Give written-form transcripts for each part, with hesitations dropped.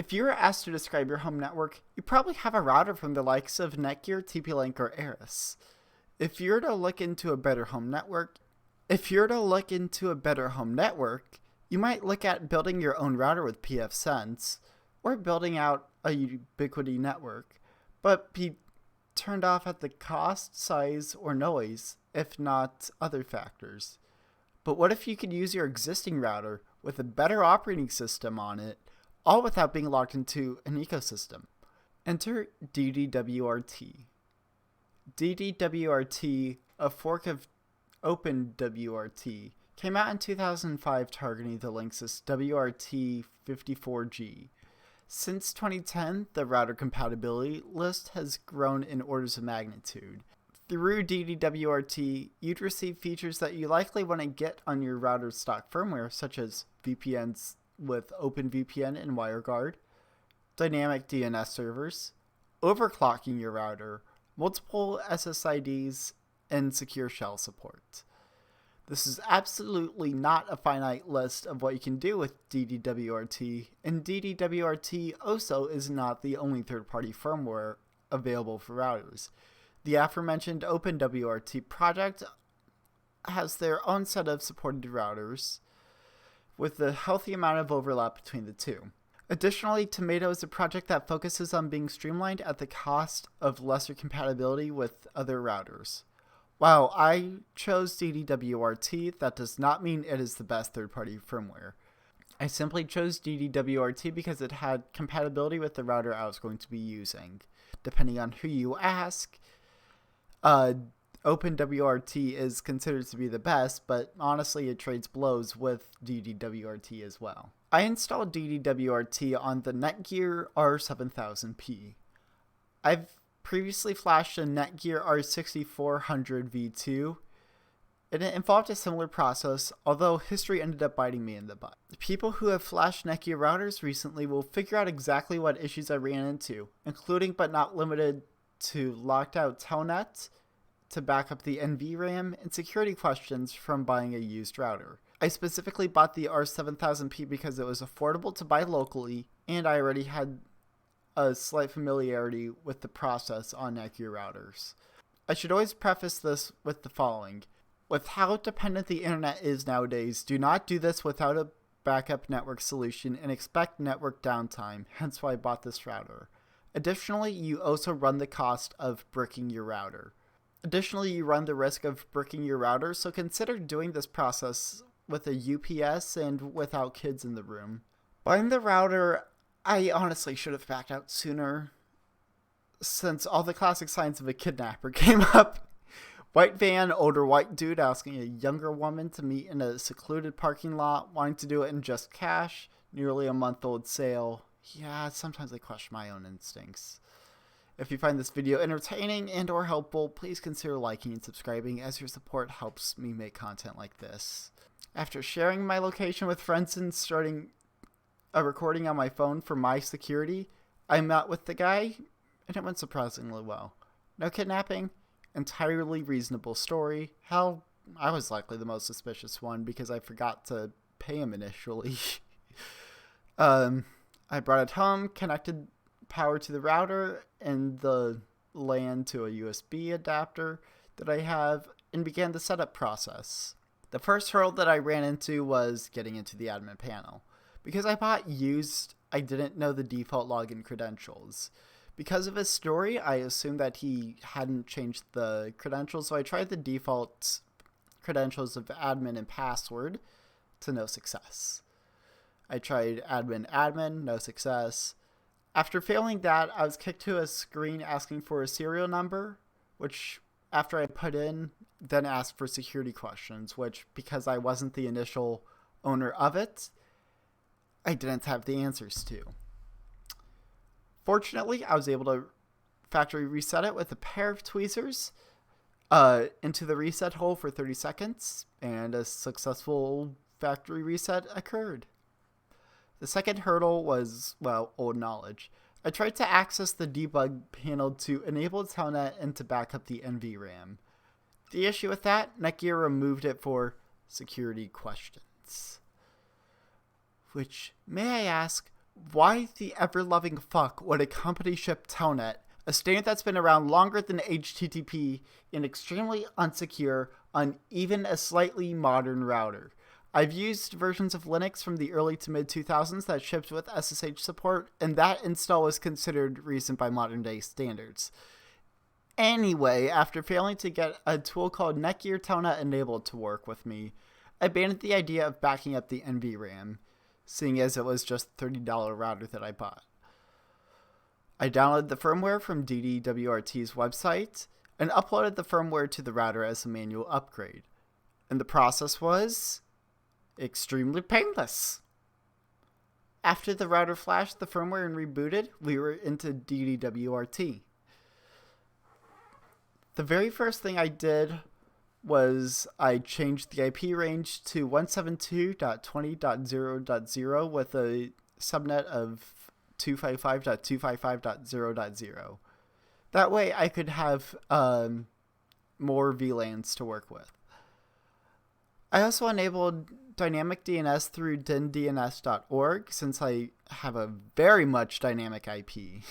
If you were asked to describe your home network, you probably have a router from the likes of Netgear, TP-Link, or Aris. If you're to look into a better home network, you might look at building your own router with pfSense, or building out a Ubiquiti network, but be turned off at the cost, size, or noise, if not other factors. But what if you could use your existing router with a better operating system on it, all without being locked into an ecosystem? Enter DD-WRT. DD-WRT, a fork of OpenWRT, came out in 2005 targeting the Linksys WRT54G. Since 2010, the router compatibility list has grown in orders of magnitude. Through DD-WRT, you'd receive features that you likely want to get on your router's stock firmware, such as VPNs with OpenVPN and WireGuard, dynamic DNS servers, overclocking your router, multiple SSIDs, and secure shell support. This is absolutely not a finite list of what you can do with DD-WRT, and DD-WRT also is not the only third-party firmware available for routers. The aforementioned OpenWRT project has their own set of supported routers, with a healthy amount of overlap between the two. Additionally, Tomato is a project that focuses on being streamlined at the cost of lesser compatibility with other routers. While I chose DD-WRT, that does not mean it is the best third-party firmware. I simply chose DD-WRT because it had compatibility with the router I was going to be using. Depending on who you ask, OpenWRT is considered to be the best, but honestly it trades blows with DD-WRT as well. I installed DD-WRT on the Netgear R7000P. I've previously flashed a Netgear R6400 V2, and it involved a similar process, although history ended up biting me in the butt. People who have flashed Netgear routers recently will figure out exactly what issues I ran into, including but not limited to locked out telnet, to back up the NVRAM, and security questions from buying a used router. I specifically bought the R7000P because it was affordable to buy locally, and I already had a slight familiarity with the process on Netgear routers. I should always preface this with the following. With how dependent the internet is nowadays, do not do this without a backup network solution and expect network downtime, hence why I bought this router. Additionally, you also run the cost of bricking your router. You run the risk of bricking your router, so consider doing this process with a UPS and without kids in the room. Buying the router, I honestly should have backed out sooner, since all the classic signs of a kidnapper came up. White van, older white dude asking a younger woman to meet in a secluded parking lot, wanting to do it in just cash, nearly a month-old sale. Yeah, sometimes I question my own instincts. If you find this video entertaining and or helpful, please consider liking and subscribing, as your support helps me make content like this. After sharing my location with friends and starting a recording on my phone for my security, I met with the guy, and it went surprisingly well. No kidnapping, entirely reasonable story. Hell, I was likely the most suspicious one because I forgot to pay him initially. I brought it home, connected power to the router and the LAN to a USB adapter that I have, and began the setup process. The first hurdle that I ran into was getting into the admin panel. Because I bought used, I didn't know the default login credentials. Because of his story, I assumed that he hadn't changed the credentials, so I tried the default credentials of admin and password to no success. I tried admin, no success. After failing that, I was kicked to a screen asking for a serial number, which after I put in, then asked for security questions, which, because I wasn't the initial owner of it, I didn't have the answers to. Fortunately, I was able to factory reset it with a pair of tweezers into the reset hole for 30 seconds, and a successful factory reset occurred. The second hurdle was, well, old knowledge. I tried to access the debug panel to enable Telnet and to back up the NVRAM. The issue with that, Netgear removed it for security questions. Which, may I ask, Why the ever-loving fuck would a company ship Telnet, a standard that's been around longer than HTTP, an extremely unsecure, on even a slightly modern router? I've used versions of Linux from the early to mid 2000s that shipped with SSH support, and that install was considered recent by modern day standards. Anyway, after failing to get a tool called Netgear Telnet enabled to work with me, I abandoned the idea of backing up the NVRAM, seeing as it was just a $30 router that I bought. I downloaded the firmware from DD-WRT's website and uploaded the firmware to the router as a manual upgrade. And the process was extremely painless. After the router flashed the firmware and rebooted, we were into DD-WRT. The very first thing I did was I changed the IP range to 172.20.0.0 with a subnet of 255.255.0.0. That way I could have more VLANs to work with. I also enabled dynamic DNS through DNS.org since I have a very much dynamic IP.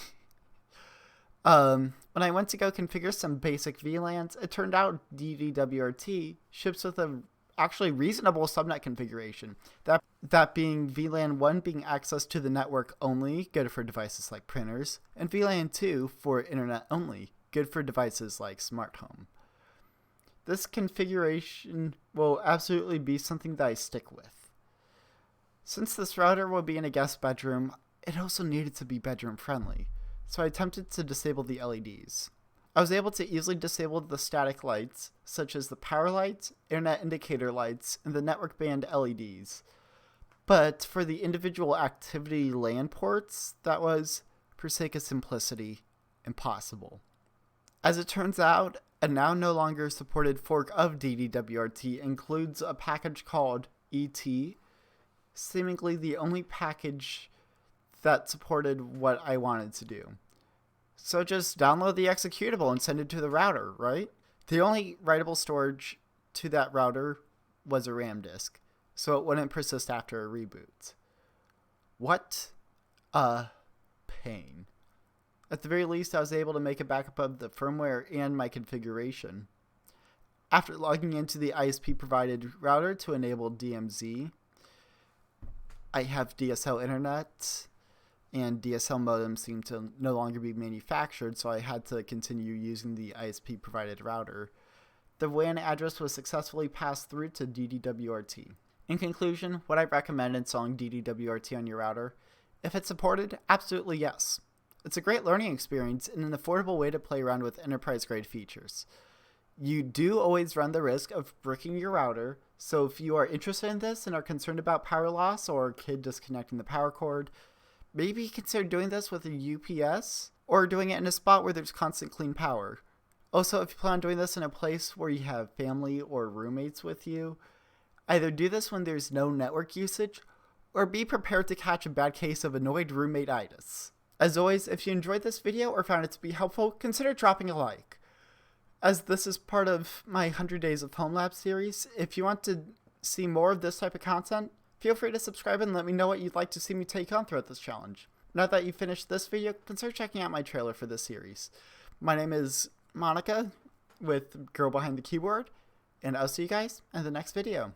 When I went to go configure some basic VLANs, it turned out DD-WRT ships with a actually reasonable subnet configuration. That being VLAN 1 being access to the network only, good for devices like printers, and VLAN 2 for internet only, good for devices like smart home. This configuration will absolutely be something that I stick with. Since this router will be in a guest bedroom, it also needed to be bedroom friendly, so I attempted to disable the LEDs. I was able to easily disable the static lights, such as the power lights, internet indicator lights, and the network band LEDs. But for the individual activity LAN ports, that was, for sake of simplicity, impossible. As it turns out, a now no longer supported fork of DD-WRT includes a package called ET, seemingly the only package that supported what I wanted to do. So just download the executable and send it to the router, right? The only writable storage to that router was a RAM disk, so it wouldn't persist after a reboot. What a pain. At the very least, I was able to make a backup of the firmware and my configuration. After logging into the ISP-provided router to enable DMZ, I have DSL internet, and DSL modems seem to no longer be manufactured, so I had to continue using the ISP-provided router. The WAN address was successfully passed through to DD-WRT. In conclusion, would I recommend installing DD-WRT on your router? If it's supported, absolutely yes. It's a great learning experience and an affordable way to play around with enterprise-grade features. You do always run the risk of bricking your router, so if you are interested in this and are concerned about power loss or a kid disconnecting the power cord, maybe consider doing this with a UPS or doing it in a spot where there's constant clean power. Also, if you plan on doing this in a place where you have family or roommates with you, either do this when there's no network usage or be prepared to catch a bad case of annoyed roommate-itis. As always, if you enjoyed this video or found it to be helpful, consider dropping a like. As this is part of my 100 Days of Homelab series, if you want to see more of this type of content, feel free to subscribe and let me know what you'd like to see me take on throughout this challenge. Now that you've finished this video, consider checking out my trailer for this series. My name is Monica, with Girl Behind the Keyboard, and I'll see you guys in the next video.